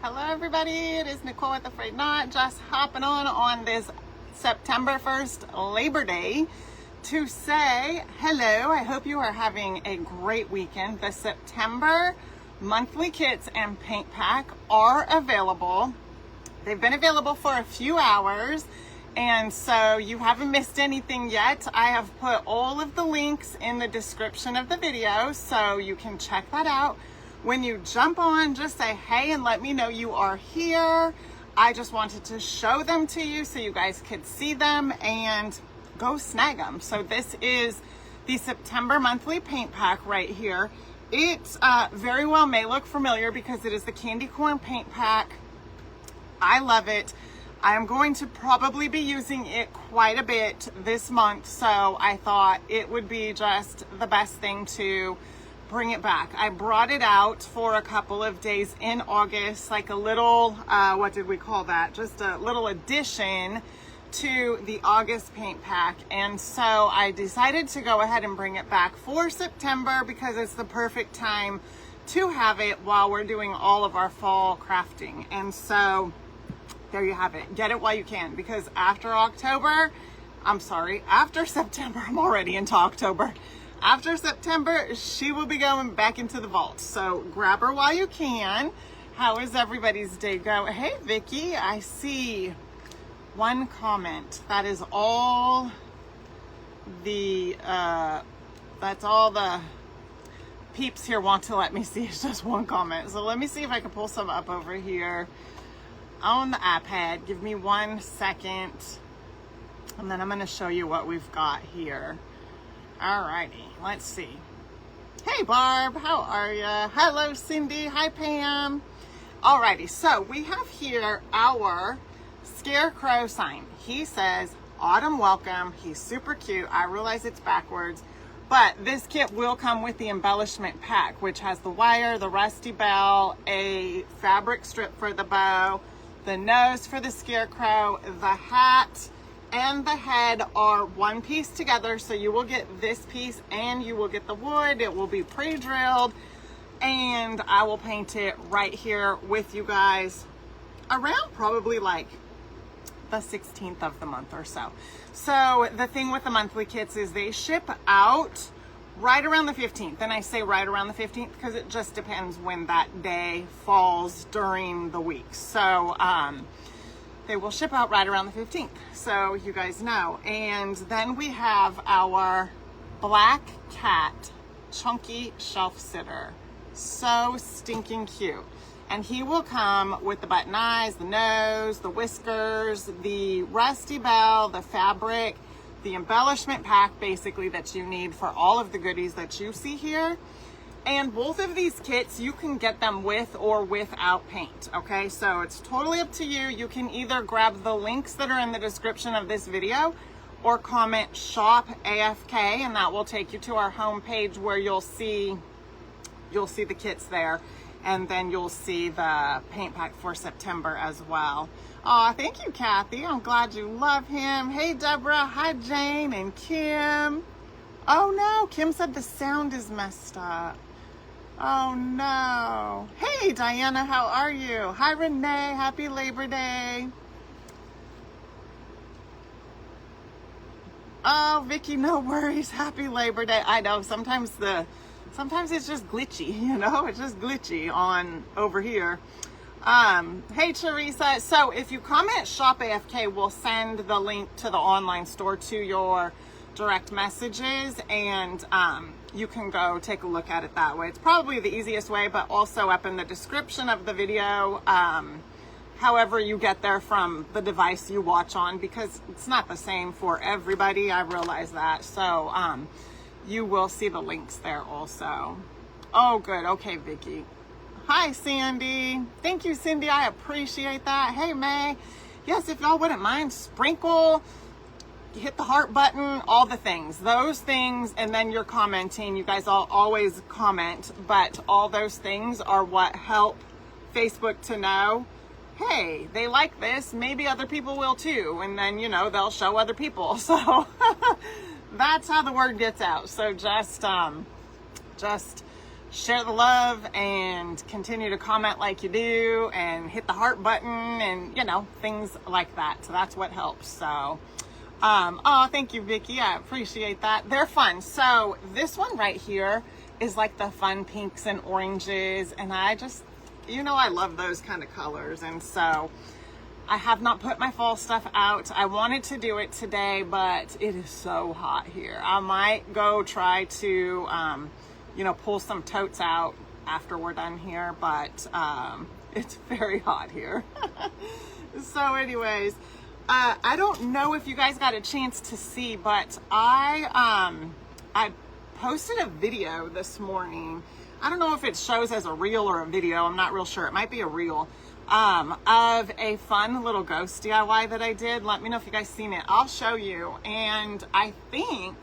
Hello everybody, it is Nicole with A-Frayed-Knot, just hopping on this September 1st Labor Day to say hello. I hope you are having a great weekend. The September monthly kits and paint pack are available. They've been available for a few hours, and so you haven't missed anything yet. I have put all of the links in the description of the video, so you can check that out. When you jump on, just say hey and let me know you are here. I just wanted to show them to you so you guys could see them and go snag them. So this is the September monthly paint pack right here. It very well may look familiar because it is the candy corn paint pack. I love it. I am going to probably be using it quite a bit this month, so I thought it would be just the best thing to bring it back. I brought it out for a couple of days in August, like a little, what did we call that? Just a little addition to the August paint pack. And so I decided to go ahead and bring it back for September because it's the perfect time to have it while we're doing all of our fall crafting. And so there you have it. Get it while you can, because after September, I'm already into October. After September, she will be going back into the vault. So grab her while you can. How is everybody's day going? Hey, Vicky, I see one comment. That is all the, that's all the peeps here want to let me see. It's just one comment. So let me see if I can pull some up over here on the iPad. Give me 1 second. And then I'm going to show you what we've got here. Alrighty, let's see. Hey Barb, how are ya? Hello Cindy, hi Pam. Alrighty, so we have here our Scarecrow sign. He says, Autumn welcome. He's super cute. I realize it's backwards, but this kit will come with the embellishment pack, which has the wire, the rusty bell, a fabric strip for the bow, the nose for the Scarecrow, the hat, and the head are one piece together. So you will get this piece and you will get the wood. It will be pre-drilled, and I will paint it right here with you guys around probably like the 16th of the month or so. So the thing with the monthly kits is they ship out right around the 15th. And I say right around the 15th because it just depends when that day falls during the week. So they will ship out right around the 15th, so you guys know. And then we have our black cat chunky shelf sitter. So stinking cute. And he will come with the button eyes, the nose, the whiskers, the rusty bell, the fabric, the embellishment pack basically that you need for all of the goodies that you see here. And both of these kits, you can get them with or without paint, okay? So it's totally up to you. You can either grab the links that are in the description of this video or comment shop AFK, and that will take you to our home page where you'll see the kits there, and then you'll see the paint pack for September as well. Oh, thank you, Kathy. I'm glad you love him. Hey, Deborah. Hi, Jane and Kim. Oh, no. Kim said the sound is messed up. Oh no. Hey Diana, how are you? Hi Renee, happy Labor Day. Oh Vicky, no worries, happy Labor Day. I know sometimes it's just glitchy, you know, it's just glitchy on over here. Hey Teresa, so if you comment shop AFK, we'll send the link to the online store to your direct messages, and you can go take a look at it that way. It's probably the easiest way, but also up in the description of the video, however you get there from the device you watch on, because it's not the same for everybody. I realize that. So you will see the links there also. Oh, good. Okay, Vicky. Hi, Sandy. Thank you, Cindy. I appreciate that. Hey, May. Yes, if y'all wouldn't mind, sprinkle, hit the heart button, all the things, those things, and then you're commenting. You guys all always comment, but all those things are what help Facebook to know, hey, they like this, maybe other people will too, and then, you know, they'll show other people. So that's how the word gets out. So just share the love and continue to comment like you do and hit the heart button and, you know, things like that. So that's what helps. So, oh, thank you, Vicky. I appreciate that. They're fun. So this one right here is like the fun pinks and oranges. And I just, you know, I love those kind of colors. And so I have not put my fall stuff out. I wanted to do it today, but it is so hot here. I might go try to, you know, pull some totes out after we're done here, but it's very hot here. So anyways, I don't know if you guys got a chance to see, but I posted a video this morning. I don't know if it shows as a reel or a video. I'm not real sure. It might be a reel of a fun little ghost DIY that I did. Let me know if you guys seen it. I'll show you. And I think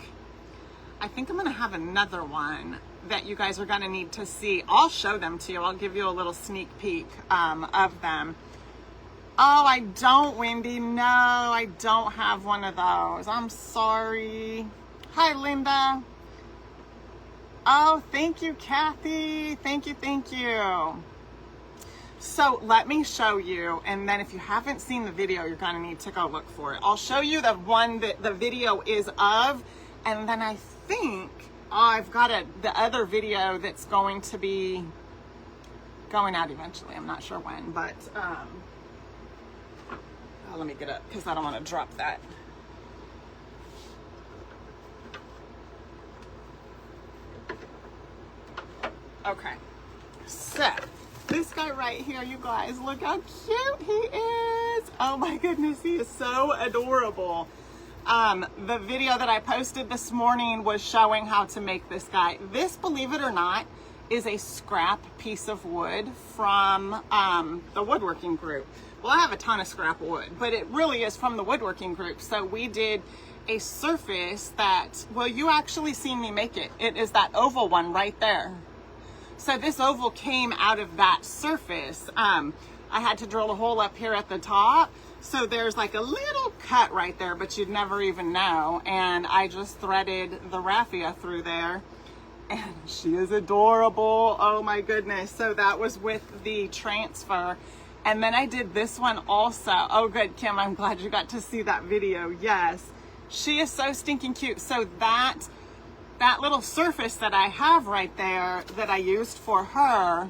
I'm gonna have another one that you guys are gonna need to see. I'll show them to you. I'll give you a little sneak peek of them. Oh, I don't, Wendy. No, I don't have one of those. I'm sorry. Hi, Linda. Oh, thank you, Kathy. Thank you, thank you. So let me show you, and then if you haven't seen the video, you're gonna need to go look for it. I'll show you the one that the video is of, and then I think I've got the other video that's going to be going out eventually. I'm not sure when, but let me get up because I don't want to drop that. Okay, so this guy right here, you guys, look how cute he is. Oh my goodness, he is so adorable. The video that I posted this morning was showing how to make this guy. This, believe it or not, is a scrap piece of wood from the woodworking group. Well, I have a ton of scrap wood, but it really is from the woodworking group. So we did a surface that, well, you actually seen me make it. It is that oval one right there. So this oval came out of that surface. I had to drill a hole up here at the top. So there's like a little cut right there, but you'd never even know. And I just threaded the raffia through there. And she is adorable. Oh my goodness. So that was with the transfer. And then I did this one also. Oh good, Kim, I'm glad you got to see that video. Yes. She is so stinking cute. So that little surface that I have right there that I used for her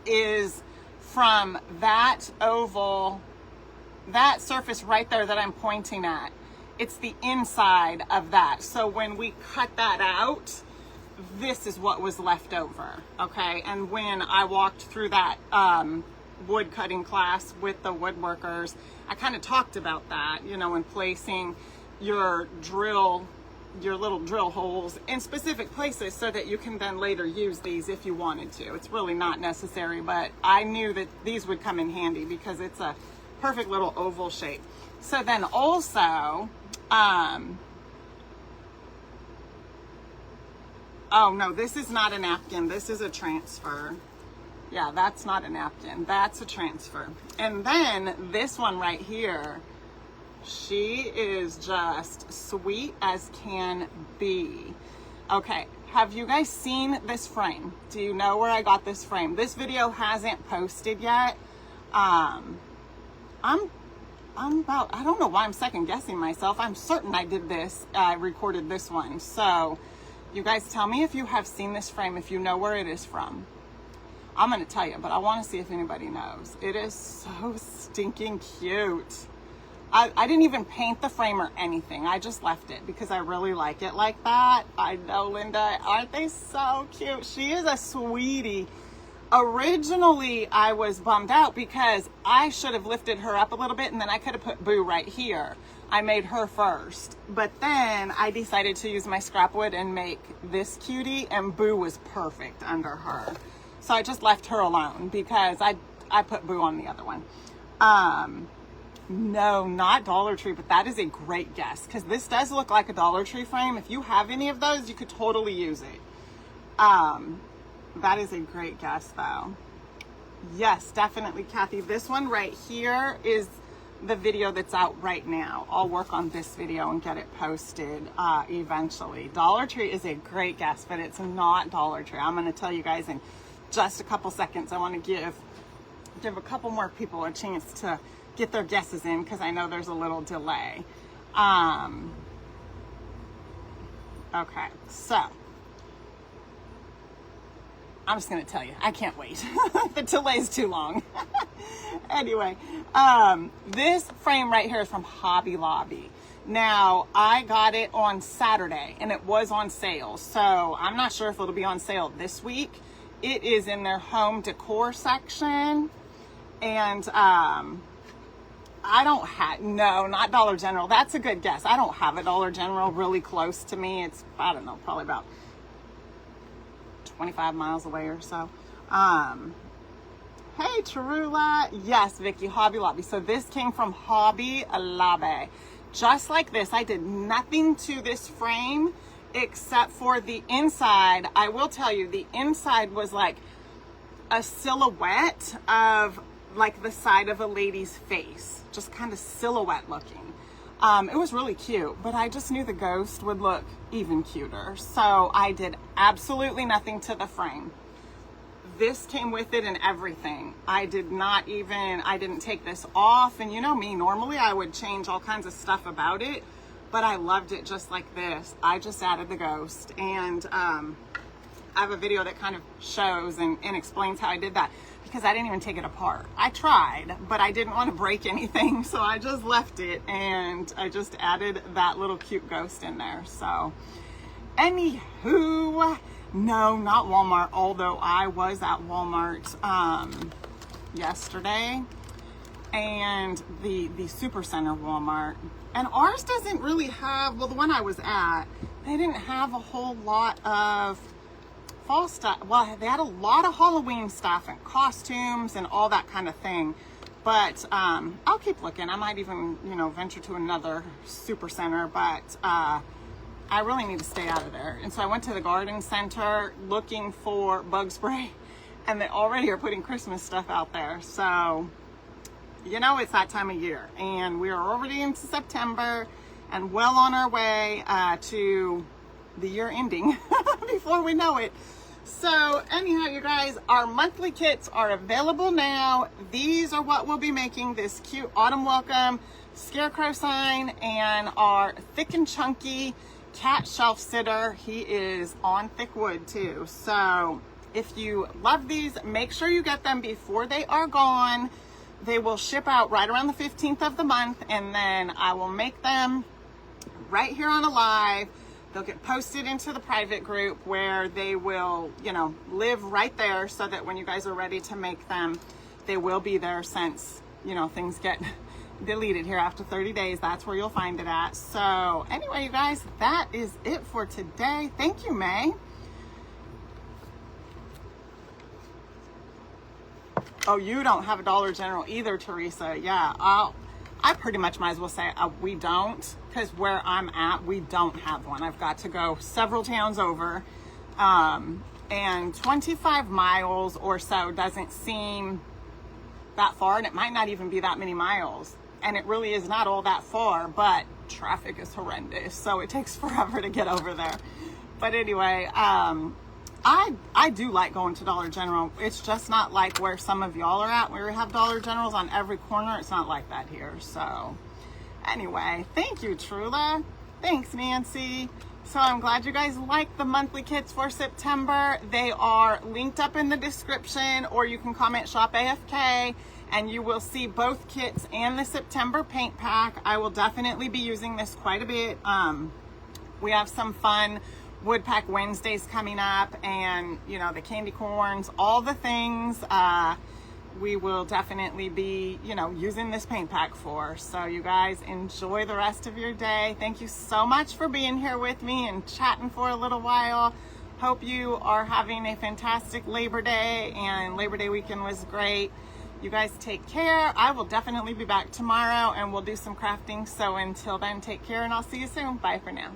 is from that oval, that surface right there that I'm pointing at. It's the inside of that. So when we cut that out, this is what was left over, okay? And when I walked through that wood cutting class with the woodworkers, I kind of talked about that, you know, when placing your little drill holes in specific places so that you can then later use these if you wanted to. It's really not necessary, but I knew that these would come in handy because it's a perfect little oval shape. So then also, oh no, this is not a napkin. This is a transfer. Yeah, that's not a napkin. That's a transfer. And then this one right here, she is just sweet as can be. Okay, have you guys seen this frame? Do you know where I got this frame? This video hasn't posted yet. I'm about, I don't know why I'm second guessing myself. I'm certain I did this, I recorded this one. So you guys tell me if you have seen this frame, if you know where it is from. I'm gonna tell you, but I wanna see if anybody knows. It is so stinking cute. I didn't even paint the frame or anything. I just left it because I really like it like that. I know, Linda, aren't they so cute? She is a sweetie. Originally, I was bummed out because I should have lifted her up a little bit and then I could have put Boo right here. I made her first, but then I decided to use my scrap wood and make this cutie, and Boo was perfect under her. So I just left her alone because I put Boo on the other one. No, not Dollar Tree, but that is a great guess because this does look like a Dollar Tree frame. If you have any of those, you could totally use it. That is a great guess though. Yes, definitely, Kathy. This one right here is the video that's out right now. I'll work on this video and get it posted eventually. Dollar Tree is a great guess, but it's not Dollar Tree. I'm going to tell you guys in just a couple seconds. I want to give a couple more people a chance to get their guesses in because I know there's a little delay. Okay, so I'm just going to tell you, I can't wait. The delay's too long. Anyway, this frame right here is from Hobby Lobby. Now, I got it on Saturday and it was on sale. So I'm not sure if it'll be on sale this week. It is in their home decor section. And I don't have, no, not Dollar General. That's a good guess. I don't have a Dollar General really close to me. It's, I don't know, probably about 25 miles away or so. Hey, Tarula. Yes, Vicky, Hobby Lobby. So this came from Hobby Lobby. Just like this, I did nothing to this frame except for the inside. I will tell you, the inside was like a silhouette of like the side of a lady's face, just kind of silhouette looking. It was really cute, but I just knew the ghost would look even cuter. So I did absolutely nothing to the frame. This came with it and everything. I didn't take this off. And you know me, normally I would change all kinds of stuff about it, but I loved it just like this. I just added the ghost, and I have a video that kind of shows and explains how I did that, because I didn't even take it apart. I tried, but I didn't want to break anything, so I just left it and I just added that little cute ghost in there. So anywho, no, not Walmart, although I was at Walmart yesterday, and the Super Center Walmart, and ours doesn't really have, well, the one I was at, they didn't have a whole lot of fall stuff. Well, they had a lot of Halloween stuff and costumes and all that kind of thing, but I'll keep looking. I might even, you know, venture to another Super Center, but I really need to stay out of there. And so I went to the garden center looking for bug spray, and they already are putting Christmas stuff out there. So, you know, it's that time of year, and we are already into September and well on our way to the year ending before we know it. So anyhow, you guys, our monthly kits are available now. These are what we'll be making: this cute autumn welcome scarecrow sign and our thick and chunky cat shelf sitter. He is on thick wood too. So if you love these, make sure you get them before they are gone. They will ship out right around the 15th of the month, and then I will make them right here on a live. They'll get posted into the private group where they will, you know, live right there, so that when you guys are ready to make them, they will be there, since, you know, things get deleted here after 30 days. That's where you'll find it at. So anyway, you guys, that is it for today. Thank you, May. Oh, you don't have a Dollar General either, Teresa. Yeah, I pretty much might as well say we don't, because where I'm at, we don't have one. I've got to go several towns over, and 25 miles or so doesn't seem that far, and it might not even be that many miles, and it really is not all that far, but traffic is horrendous, so it takes forever to get over there. But anyway, I do like going to Dollar General. It's just not like where some of y'all are at, where we have Dollar Generals on every corner. It's not like that here. So anyway, thank you, Trula. Thanks, Nancy. So I'm glad you guys like the monthly kits for September. They are linked up in the description, or you can comment shop AFK and you will see both kits and the September paint pack. I will definitely be using this quite a bit. We have some fun Wood Pack Wednesdays coming up, and you know, the candy corns, all the things we will definitely be, you know, using this paint pack for. So you guys enjoy the rest of your day. Thank you so much for being here with me and chatting for a little while. Hope you are having a fantastic Labor Day, and Labor Day weekend was great. You guys take care. I will definitely be back tomorrow and we'll do some crafting. So until then, take care, and I'll see you soon. Bye for now.